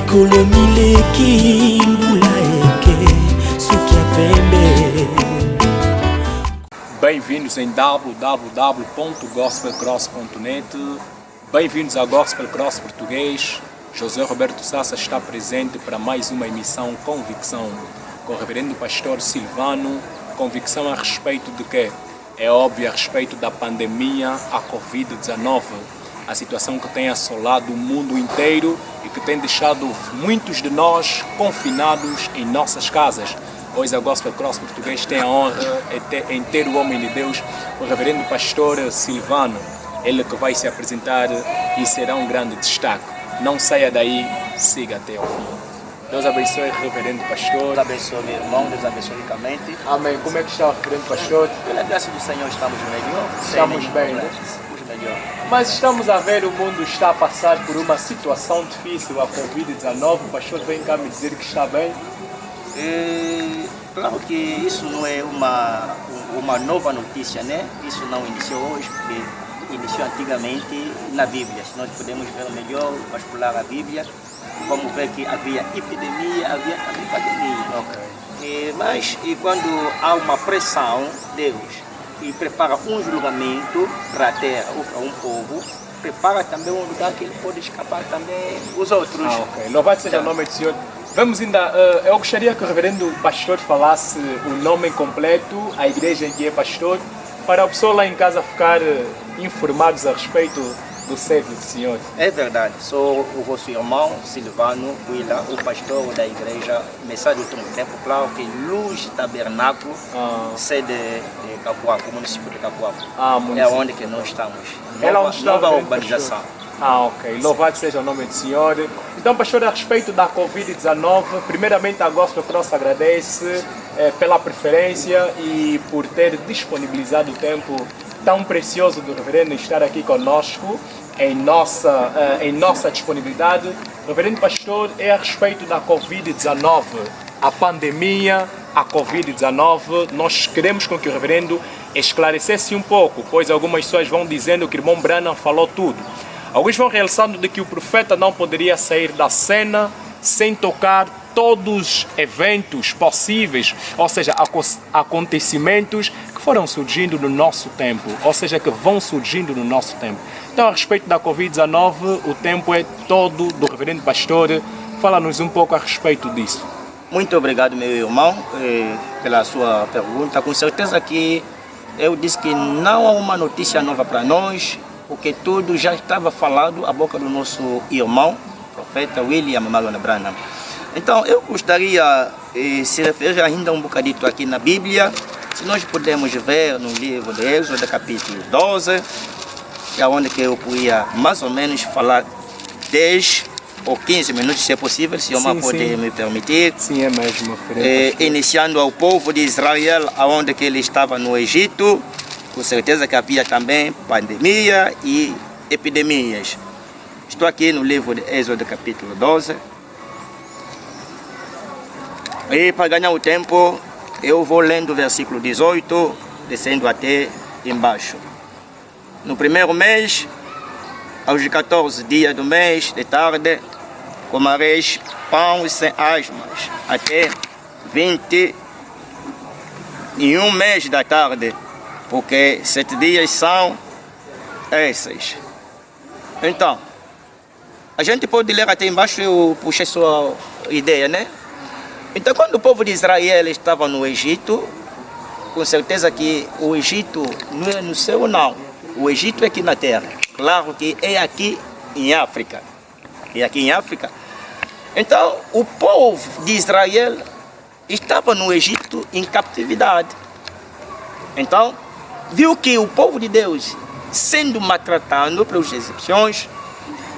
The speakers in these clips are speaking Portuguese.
mikolo mileki mbula eke suki ya pembe. Bem-vindos em www.gospelcross.net. Bem-vindos ao Gospel Cross Português. José Roberto Sassa está presente para mais uma emissão Convicção com o reverendo pastor Silvano. Convicção a respeito de quê? É óbvio, a respeito da pandemia, a Covid-19, a situação que tem assolado o mundo inteiro e que tem deixado muitos de nós confinados em nossas casas. Hoje a Gospel Cross Português tem a honra em ter o homem de Deus, o reverendo pastor Silvano. Ele que vai se apresentar e será um grande destaque. Não saia daí, siga até ao fim. Deus abençoe, reverendo pastor. Deus abençoe, meu irmão. Deus abençoe ricamente. Amém. Como é que está o reverendo pastor? Pela graça do Senhor estamos melhor. Estamos bem, né? Estamos melhor. Mas estamos a ver o mundo está a passar por uma situação difícil, a Covid-19. O pastor vem cá me dizer que está bem. Claro que isso não é uma nova notícia, né? Isso não iniciou hoje, porque iniciou antigamente na Bíblia. Se nós podemos ver melhor, vascular a Bíblia, vamos ver que havia epidemia, havia também pandemia. Okay. Mas quando há uma pressão, Deus prepara um julgamento para a terra ou para um povo, prepara também um lugar que ele pode escapar também os outros. Okay. Louvado seja o nome do Senhor. Vamos ainda, eu gostaria que o reverendo pastor falasse o nome completo, a igreja em que é pastor, para a pessoa lá em casa ficar informados a respeito do servo do Senhor. É verdade, sou o vosso irmão Silvano Willa, o pastor da igreja Mensagem do Tempo, claro que Luz Tabernáculo, sede de Capuaco, município de Capuaco. É onde que nós estamos. Nova urbanização. Ok. Louvado seja o nome do Senhor. Então, pastor, a respeito da Covid-19, primeiramente a Gospel Cross agradece pela preferência e por ter disponibilizado o tempo tão precioso do reverendo estar aqui conosco em nossa disponibilidade. Reverendo pastor, é a respeito da Covid-19, a pandemia, a Covid-19. Nós queremos com que o reverendo esclarecesse um pouco, pois algumas pessoas vão dizendo que o irmão Branham falou tudo. Alguns vão realçando de que o profeta não poderia sair da cena sem tocar todos os eventos possíveis, ou seja, acontecimentos que foram surgindo no nosso tempo, ou seja, que vão surgindo no nosso tempo. Então, a respeito da Covid-19, o tempo é todo do reverendo pastor. Fala-nos um pouco a respeito disso. Muito obrigado, meu irmão, pela sua pergunta. Com certeza que eu disse que não há uma notícia nova para nós, porque tudo já estava falado à boca do nosso irmão, profeta William Marion Branham. Então, eu gostaria de se referir ainda um bocadito aqui na Bíblia. Se nós pudermos ver no livro de Êxodo, capítulo 12, é onde que eu podia mais ou menos falar 10 ou 15 minutos, se é possível, se o irmão pode me permitir. Sim, é mesmo. Iniciando ao povo de Israel, onde que ele estava no Egito, com certeza que havia também pandemia e epidemias. Estou aqui no livro de Êxodo, capítulo 12. E para ganhar o tempo, eu vou lendo o versículo 18, descendo até embaixo. No primeiro mês, aos 14 dias do mês, de tarde, comereis pão sem asmas, até 21 mês da tarde, porque 7 dias são esses. Então, a gente pode ler até embaixo e eu puxei sua ideia, né? Então, quando o povo de Israel estava no Egito, com certeza que o Egito não é no céu, não. O Egito é aqui na terra. Claro que é aqui em África. É aqui em África. Então, o povo de Israel estava no Egito em captividade. Então, viu que o povo de Deus sendo maltratado pelos egípcios,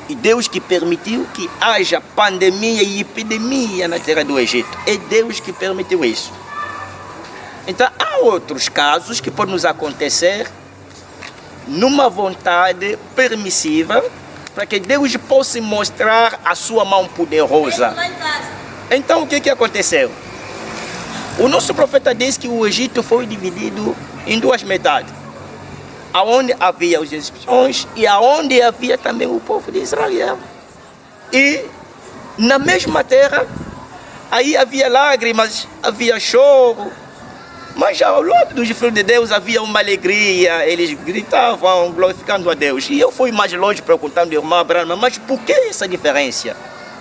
e Deus que permitiu que haja pandemia e epidemia na terra do Egito. É Deus que permitiu isso. Então, há outros casos que podem nos acontecer numa vontade permissiva para que Deus possa mostrar a sua mão poderosa. Então, o que aconteceu? O nosso profeta diz que o Egito foi dividido em duas metades. Aonde havia os egípcios e aonde havia também o povo de Israel. E na mesma terra, aí havia lágrimas, havia choro, mas ao lado dos filhos de Deus havia uma alegria, eles gritavam glorificando a Deus. E eu fui mais longe perguntando ao irmão Abraão, mas por que essa diferença?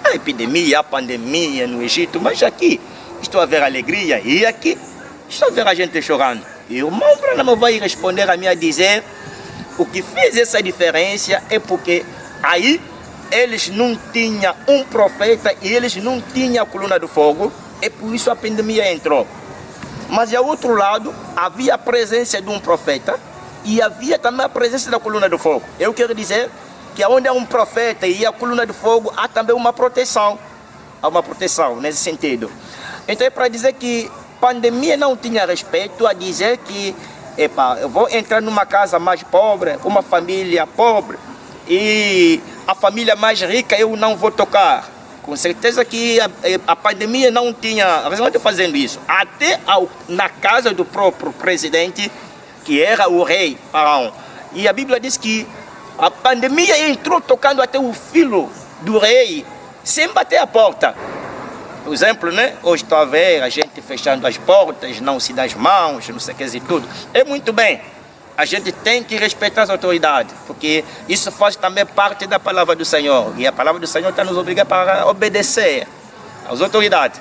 A epidemia, a pandemia no Egito, mas aqui estou a ver alegria e aqui estou a ver a gente chorando. E o irmão Abraão vai responder a mim a dizer, o que fez essa diferença é porque aí eles não tinham um profeta e eles não tinham a coluna do fogo, e por isso a pandemia entrou. Mas ao outro lado havia a presença de um profeta e havia também a presença da coluna do fogo. Eu quero dizer que onde há um profeta e a coluna do fogo, há também uma proteção. Há uma proteção nesse sentido. Então é para dizer que a pandemia não tinha respeito a dizer que eu vou entrar numa casa mais pobre, uma família pobre, e a família mais rica eu não vou tocar. Com certeza que a pandemia não tinha razão de fazer isso. Até na casa do próprio presidente, que era o rei Faraó. E a Bíblia diz que a pandemia entrou tocando até o filho do rei, sem bater a porta. Por exemplo, né? Hoje estou a ver a gente fechando as portas, não se dá as mãos, não sei o que e tudo. É muito bem. A gente tem que respeitar as autoridades, porque isso faz também parte da palavra do Senhor. E a palavra do Senhor está nos obrigando para obedecer às autoridades.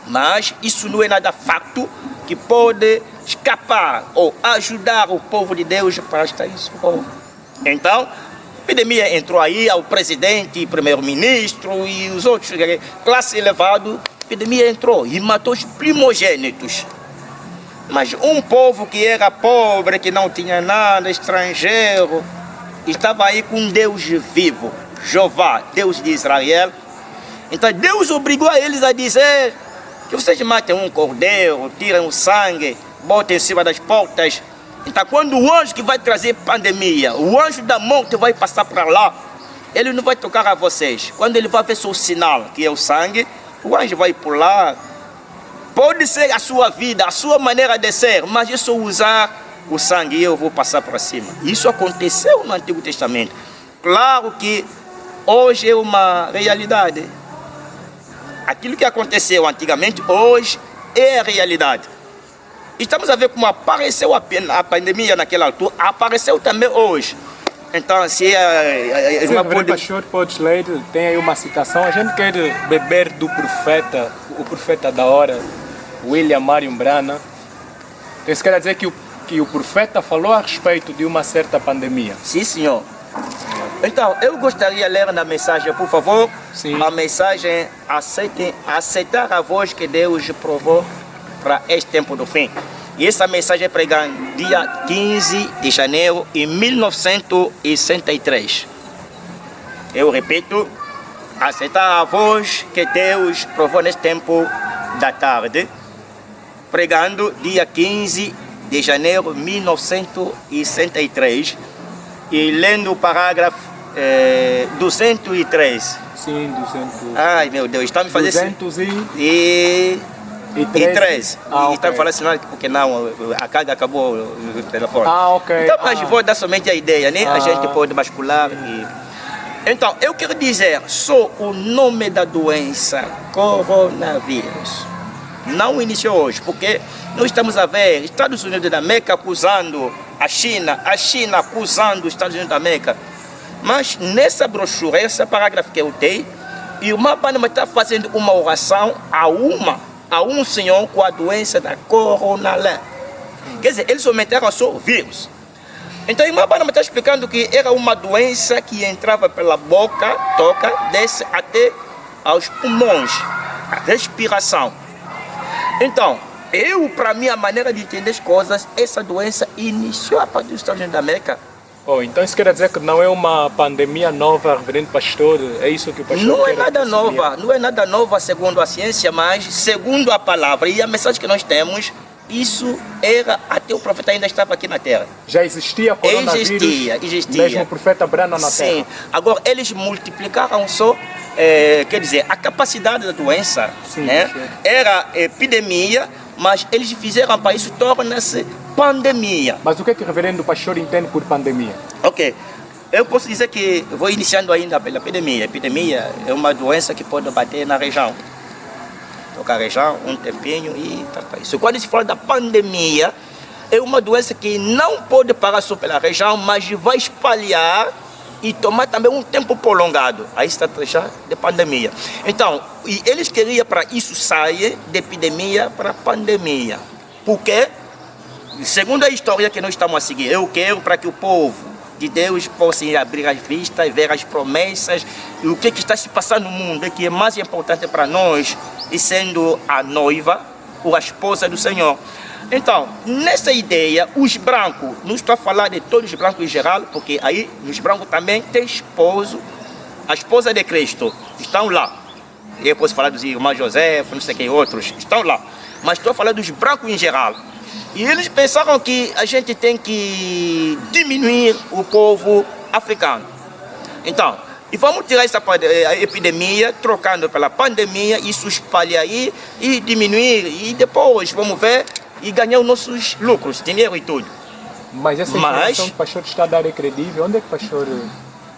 Mas isso não é nada fato que pode escapar ou ajudar o povo de Deus para estar isso. Então, a epidemia entrou aí, ao presidente, primeiro-ministro e os outros, classe elevada, a epidemia entrou e matou os primogênitos. Mas um povo que era pobre, que não tinha nada, estrangeiro, estava aí com Deus vivo, Jeová, Deus de Israel. Então Deus obrigou a eles a dizer que vocês matem um cordeiro, tirem o sangue, botem em cima das portas. Então quando o anjo que vai trazer pandemia, o anjo da morte vai passar para lá, ele não vai tocar a vocês. Quando ele vai ver seu sinal, que é o sangue, o anjo vai pular. Pode ser a sua vida, a sua maneira de ser, mas eu só usar o sangue e eu vou passar para cima. Isso aconteceu no Antigo Testamento. Claro que hoje é uma realidade. Aquilo que aconteceu antigamente, hoje é a realidade. Estamos a ver como apareceu a pandemia naquela altura, apareceu também hoje. Então, se pastor pode ler, tem aí uma citação. A gente quer beber do profeta, o profeta da hora, William Marion Branham. Então, isso quer dizer que o profeta falou a respeito de uma certa pandemia. Sim, senhor. Então, eu gostaria de ler na mensagem, por favor. Sim. A mensagem aceitar a voz que Deus provou para este tempo do fim. E essa mensagem é pregada dia 15 de janeiro de 1963. Eu repito, aceitar a voz que Deus provou neste tempo da tarde, pregando dia 15 de janeiro de 1963 e lendo o parágrafo 203. Sim, 200. Ai meu Deus, está me fazendo 203. Okay. Está me falando assim, porque não, a carga acabou no telefone. Ok. Então, mas vou dar somente a ideia, né? A gente pode bascular e... Então, eu quero dizer, só o nome da doença, coronavírus, não iniciou hoje, porque nós estamos a ver Estados Unidos da América acusando a China acusando os Estados Unidos da América. Mas nessa brochura, esse parágrafo que eu dei, e o Mabanama está fazendo uma oração a um senhor com a doença da coronavírus. Quer dizer, eles someteram só o vírus. Então, o Mabanama está explicando que era uma doença que entrava pela boca, toca, desce até aos pulmões, a respiração. Então, para mim, a maneira de entender as coisas, essa doença iniciou a partir dos Estados Unidos da América. Então isso quer dizer que não é uma pandemia nova, reverendo pastor? É isso que o pastor não quer é nada nova, não é nada nova segundo a ciência, mas segundo a palavra e a mensagem que nós temos, isso era até o profeta ainda estava aqui na terra. Já existia coronavírus? Existia. Mesmo o profeta Branham na terra? Sim. Agora, eles multiplicaram só, quer dizer, a capacidade da doença, sim, né? Sim. Era epidemia, mas eles fizeram para isso, torna-se pandemia. Mas o que o reverendo pastor entende por pandemia? Ok. eu posso dizer que vou iniciando ainda pela epidemia. A epidemia é uma doença que pode bater na região. Tocar a região um tempinho e tratar isso. Quando se fala da pandemia, é uma doença que não pode parar só pela região, mas vai espalhar e tomar também um tempo prolongado. Aí está já de pandemia. Então, e eles queriam para isso sair de epidemia para pandemia. Por quê? Segundo a história que nós estamos a seguir, eu quero para que o povo de Deus possa abrir as vistas, ver as promessas e o que está se passando no mundo, que é mais importante para nós, e sendo a noiva ou a esposa do Senhor. Então, nessa ideia, os brancos, não estou a falar de todos os brancos em geral, porque aí nos brancos também tem esposo, a esposa de Cristo, estão lá. Eu posso falar dos irmãos José, não sei quem outros, estão lá. Mas estou a falar dos brancos em geral. E eles pensaram que a gente tem que diminuir o povo africano. Então, e vamos tirar essa epidemia, trocando pela pandemia, isso espalha aí e diminuir. E depois vamos ver e ganhar os nossos lucros, dinheiro e tudo. Mas essa informação que o pastor está a dar é credível? Onde é que o pastor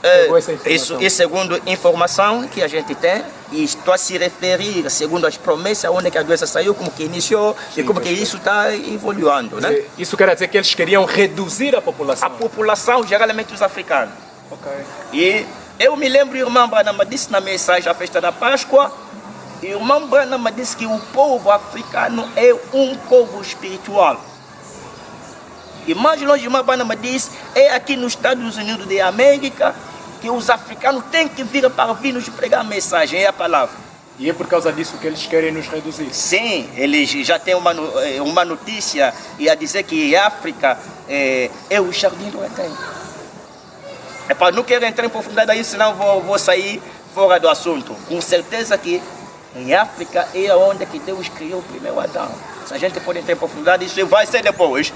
pegou essa informação? Isso é segundo informação que a gente tem, e estou a se referir segundo as promessas, onde que a doença saiu, como que iniciou. Sim, e como que isso está evoluindo, né? Isso quer dizer que eles queriam reduzir a população? A população, geralmente os africanos. Ok. E eu me lembro, irmã Branham disse na mensagem da festa da Páscoa, irmã Branham disse que o povo africano é um povo espiritual. E mais longe, irmã Branham disse, é aqui nos Estados Unidos da América que os africanos têm que vir para vir nos pregar a mensagem, é a palavra. E é por causa disso que eles querem nos reduzir? Sim, eles já têm uma notícia e a dizer que a África é o jardim do Éden. Não quero entrar em profundidade aí, senão vou sair fora do assunto. Com certeza que em África é onde que Deus criou o primeiro Adão. Se a gente pode entrar em profundidade, isso vai ser depois.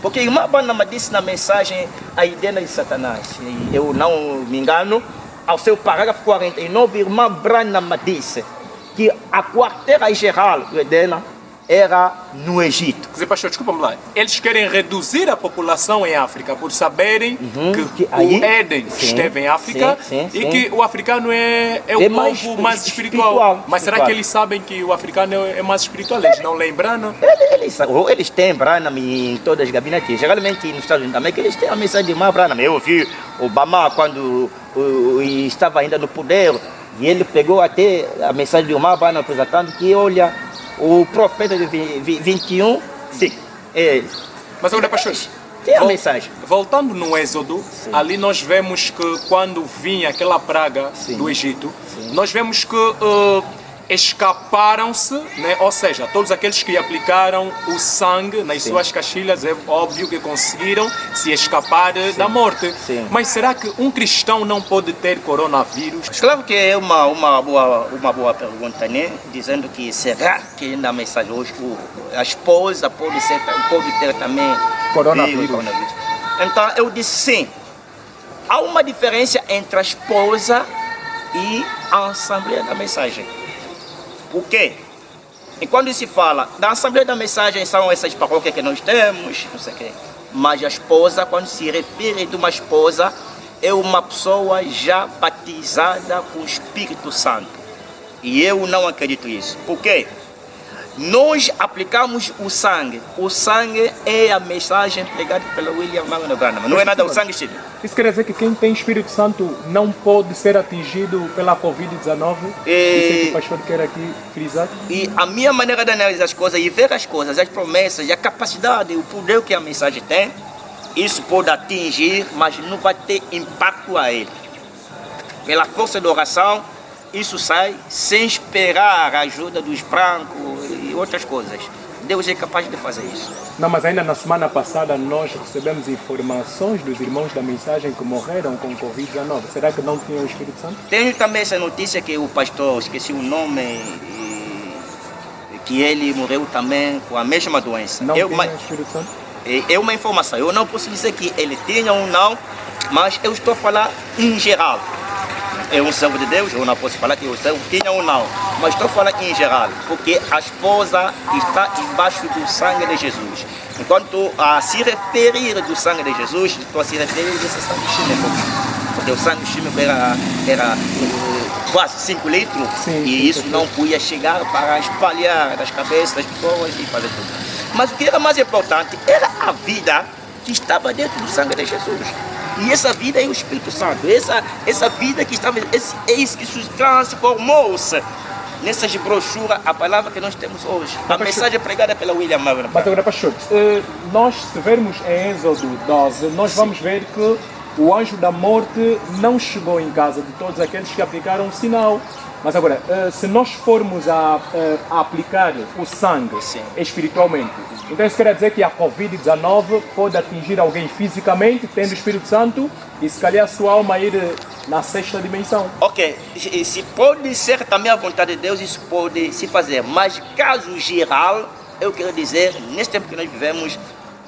Porque a irmã Branham disse na mensagem a ideia de Satanás. E eu não me engano, ao seu parágrafo 49, a irmã Branham disse que a quarteira-geral do Éden era no Egito. Quer dizer, pastor, desculpa-me lá. Eles querem reduzir a população em África por saberem que aí, o Éden esteve em África e que o africano é o povo mais espiritual. Mas será que eles sabem que o africano é mais espiritual? Eles não lembram Brana? Eles têm Brana em todas as gabinetes. Geralmente nos Estados Unidos também eles têm a mensagem de irmã Brana. Eu ouvi Obama quando estava ainda no poder e ele pegou até a mensagem de irmã Brana apresentando que, olha, o profeta de 21, sim, é ele. Mas olha, pastor, tem a mensagem. Voltando no Êxodo, ali nós vemos que quando vinha aquela praga do Egito, nós vemos que escaparam-se, né? Ou seja, todos aqueles que aplicaram o sangue nas suas caixilhas, é óbvio que conseguiram se escapar da morte. Mas será que um cristão não pode ter coronavírus? Claro que é uma boa pergunta, né? Dizendo que será que na mensagem hoje a esposa pode ter também coronavírus? Então eu disse sim. Há uma diferença entre a esposa e a Assembleia da Mensagem. Por quê? E quando se fala da Assembleia da Mensagem, são essas paróquias que nós temos, não sei o quê. Mas a esposa, quando se refere de uma esposa, é uma pessoa já batizada com o Espírito Santo. E eu não acredito nisso. Por quê? Nós aplicamos o sangue. O sangue é a mensagem pregada pelo William Marion Branham. Não é nada o sangue, Chico. Isso quer dizer que quem tem Espírito Santo não pode ser atingido pela Covid-19? Isso é que o pastor quer aqui frisar? E a minha maneira de analisar as coisas e ver as coisas, as promessas, a capacidade, o poder que a mensagem tem, isso pode atingir, mas não vai ter impacto a ele. Pela força da oração, isso sai sem esperar a ajuda dos brancos e outras coisas. Deus é capaz de fazer isso. Não, mas ainda na semana passada nós recebemos informações dos irmãos da mensagem que morreram com Covid-19. Será que não tinham o Espírito Santo? Tenho também essa notícia que o pastor, esqueci o nome, que ele morreu também com a mesma doença. Não tinha o Espírito Santo? É uma informação. Eu não posso dizer que ele tinha ou não, mas eu estou a falar em geral. É um servo de Deus, eu não posso falar que o servo tinha ou não, mas estou falando em geral, porque a esposa está embaixo do sangue de Jesus. Enquanto a se referir do sangue de Jesus, estou a se referir desse sangue chinês. porque o sangue químico era quase 5 litros, e isso não podia chegar para espalhar das cabeças das pessoas e fazer tudo. Mas o que era mais importante era a vida que estava dentro do sangue de Jesus. E essa vida é o Espírito Santo, essa vida que estava, isso que se transformou-se nessas brochuras, a palavra que nós temos hoje, a mensagem pregada pela William Mavra. Mas agora, pastor, nós, se vermos em Êxodo 12, nós vamos ver que o anjo da morte não chegou em casa de todos aqueles que aplicaram o sinal. Mas agora, se nós formos a aplicar o sangue espiritualmente, então isso quer dizer que a Covid-19 pode atingir alguém fisicamente, tendo o Espírito Santo, e se calhar a sua alma ir na 6ª dimensão. Ok, se pode ser também a vontade de Deus, isso pode se fazer, mas caso geral, eu quero dizer, nesse tempo que nós vivemos,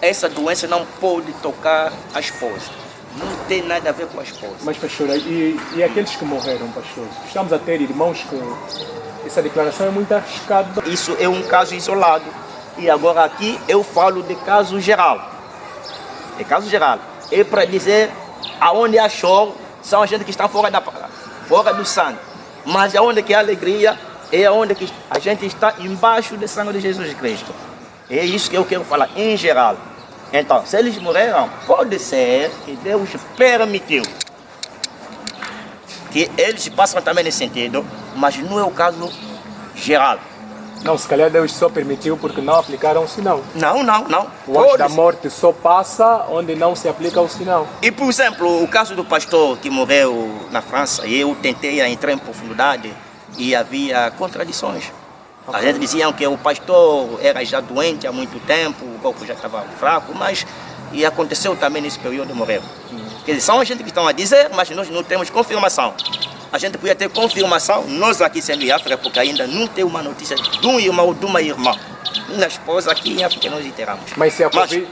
essa doença não pode tocar a esposa. Não tem nada a ver com a esposa. Mas, pastor, e aqueles que morreram, pastor? Estamos a ter irmãos que essa declaração é muito arriscada. Isso é um caso isolado. E agora aqui eu falo de caso geral. É caso geral. É para dizer aonde há choro são a gente que está fora do sangue. Mas aonde que há alegria é aonde que a gente está embaixo do sangue de Jesus Cristo. É isso que eu quero falar em geral. Então, se eles morreram, pode ser que Deus permitiu que eles passam também nesse sentido, mas não é o caso geral. Não, se calhar Deus só permitiu porque não aplicaram o sinal. Não. O anjo da morte só passa onde não se aplica o sinal. E, por exemplo, o caso do pastor que morreu na França, eu tentei entrar em profundidade e havia contradições. A gente dizia que o pastor era já doente há muito tempo, o corpo já estava fraco, mas e aconteceu também nesse período morreu. Quer dizer, são a gente que estão a dizer, mas nós não temos confirmação. A gente podia ter confirmação, nós aqui sendo em África, porque ainda não tem uma notícia de um irmão ou de uma irmã. Minha esposa aqui em África nós enterramos. Mas se a Covid...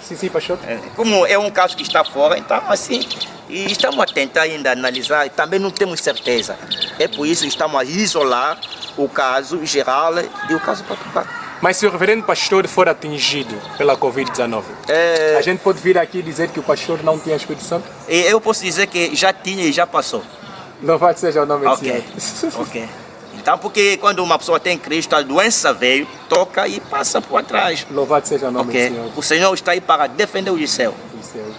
Sim, pastor. Como é um caso que está fora, então assim, e estamos a tentar ainda analisar, e também não temos certeza. É por isso que estamos a isolar o caso geral e o caso particular. Mas se o reverendo pastor for atingido pela Covid-19, a gente pode vir aqui dizer que o pastor não tinha Espírito Santo? Eu posso dizer que já tinha e já passou. Louvado seja o nome do Senhor. Ok. Então, porque quando uma pessoa tem Cristo, a doença veio, toca e passa por trás. Louvado seja o nome do Senhor. O Senhor está aí para defender o céu.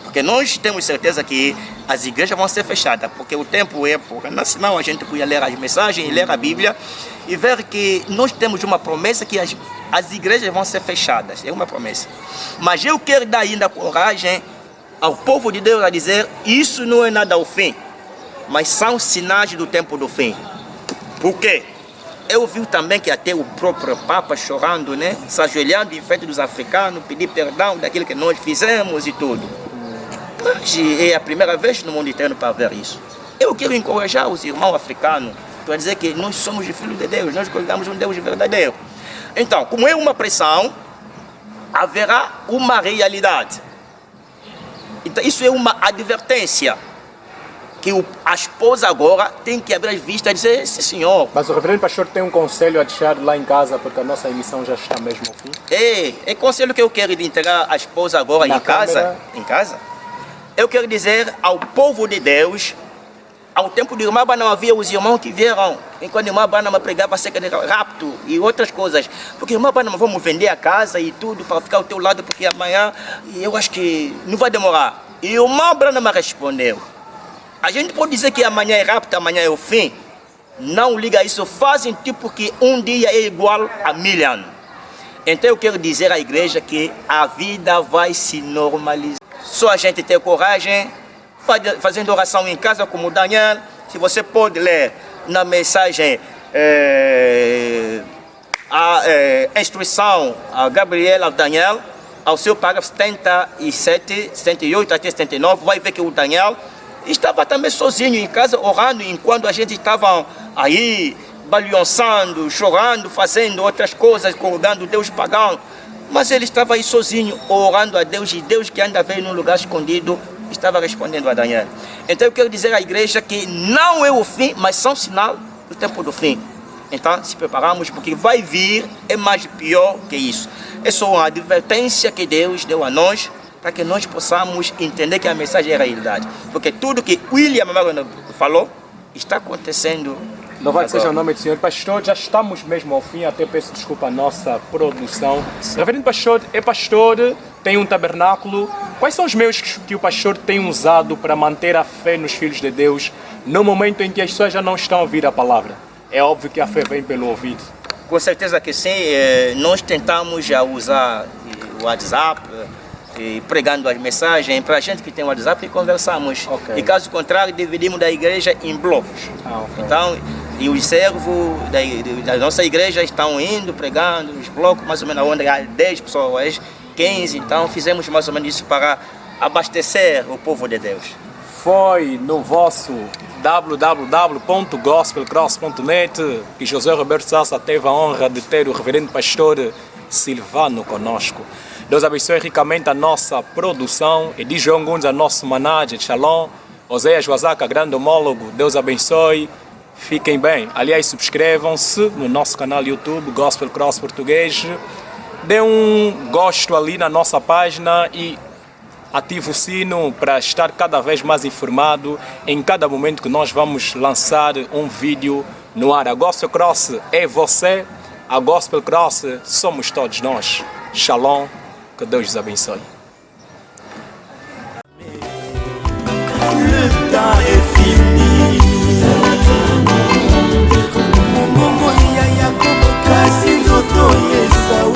Porque nós temos certeza que as igrejas vão ser fechadas, porque o tempo é pouco. Senão a gente podia ler as mensagens e ler a Bíblia e ver que nós temos uma promessa que as igrejas vão ser fechadas. É uma promessa. Mas eu quero dar ainda coragem ao povo de Deus a dizer: isso não é nada ao fim, mas são sinais do tempo do fim. Por quê? Eu vi também que até o próprio Papa chorando, né? Se ajoelhando em frente dos africanos, pedir perdão daquilo que nós fizemos e tudo. Mas é a primeira vez no mundo inteiro para ver isso. Eu quero encorajar os irmãos africanos para dizer que nós somos filhos de Deus, nós cuidamos de um Deus verdadeiro. Então, como é uma pressão, haverá uma realidade. Então, isso é uma advertência. Que a esposa agora tem que abrir as vistas e dizer: sim, senhor. Mas o reverendo pastor tem um conselho a deixar lá em casa, porque a nossa emissão já está mesmo ao fim? É conselho que eu quero de entregar a esposa agora em casa. Eu quero dizer ao povo de Deus, ao tempo de irmã não havia os irmãos que vieram, enquanto irmã Banama pregava acerca de rapto e outras coisas. Porque irmã Banama, vamos vender a casa e tudo para ficar ao teu lado, porque amanhã, eu acho que não vai demorar. E irmã Banama respondeu: a gente pode dizer que amanhã é rápido, amanhã é o fim. Não liga isso, fazem tipo que um dia é igual a 1000 anos. Então eu quero dizer à igreja que a vida vai se normalizar. Só a gente ter coragem, fazendo oração em casa como Daniel. Se você pode ler na mensagem a instrução a Gabriel, ao Daniel, ao seu parágrafo 77, 78 até 79, vai ver que o Daniel estava também sozinho em casa orando, enquanto a gente estava aí baliançando, chorando, fazendo outras coisas, acordando Deus pagão. Mas ele estava aí sozinho orando a Deus, e Deus que ainda veio num lugar escondido estava respondendo a Daniel. Então eu quero dizer à igreja que não é o fim, mas são sinal do tempo do fim. Então se preparamos, porque vai vir, é mais pior que isso. É só uma advertência que Deus deu a nós para que nós possamos entender que a mensagem é a realidade. Porque tudo que William falou está acontecendo. Louvado seja o nome do Senhor. Pastor, já estamos mesmo ao fim, até peço desculpa à nossa produção. Reverendo pastor, tem um tabernáculo. Quais são os meios que o pastor tem usado para manter a fé nos filhos de Deus no momento em que as pessoas já não estão a ouvir a palavra? É óbvio que a fé vem pelo ouvido. Com certeza que sim. Nós tentamos já usar o WhatsApp, pregando as mensagens para a gente que tem o WhatsApp e conversamos. Okay. E caso contrário, dividimos da igreja em blocos. Okay. Então, e os servos da nossa igreja estão indo pregando os blocos, mais ou menos onde há 10 pessoas, 15. Então, fizemos mais ou menos isso para abastecer o povo de Deus. Foi no vosso www.gospelcross.net que José Roberto Sassa teve a honra de ter o reverendo pastor Silvano conosco. Deus abençoe ricamente a nossa produção. E diz João Gunza, nosso manager, Shalom. Oséias Wazaka, grande homólogo. Deus abençoe. Fiquem bem. Aliás, subscrevam-se no nosso canal YouTube, Gospel Cross Português. Dê um gosto ali na nossa página e ative o sino para estar cada vez mais informado em cada momento que nós vamos lançar um vídeo no ar. A Gospel Cross é você, a Gospel Cross somos todos nós. Shalom, que Deus os abençoe. Le temps est fini. Mongo ya Yakobo kasi nzoto Esau.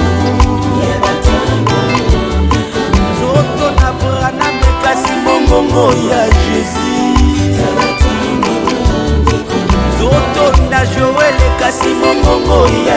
Nzoto na Abraham kasi mongongo ya Jésus. Nzoto na Joël kasi mongongo ya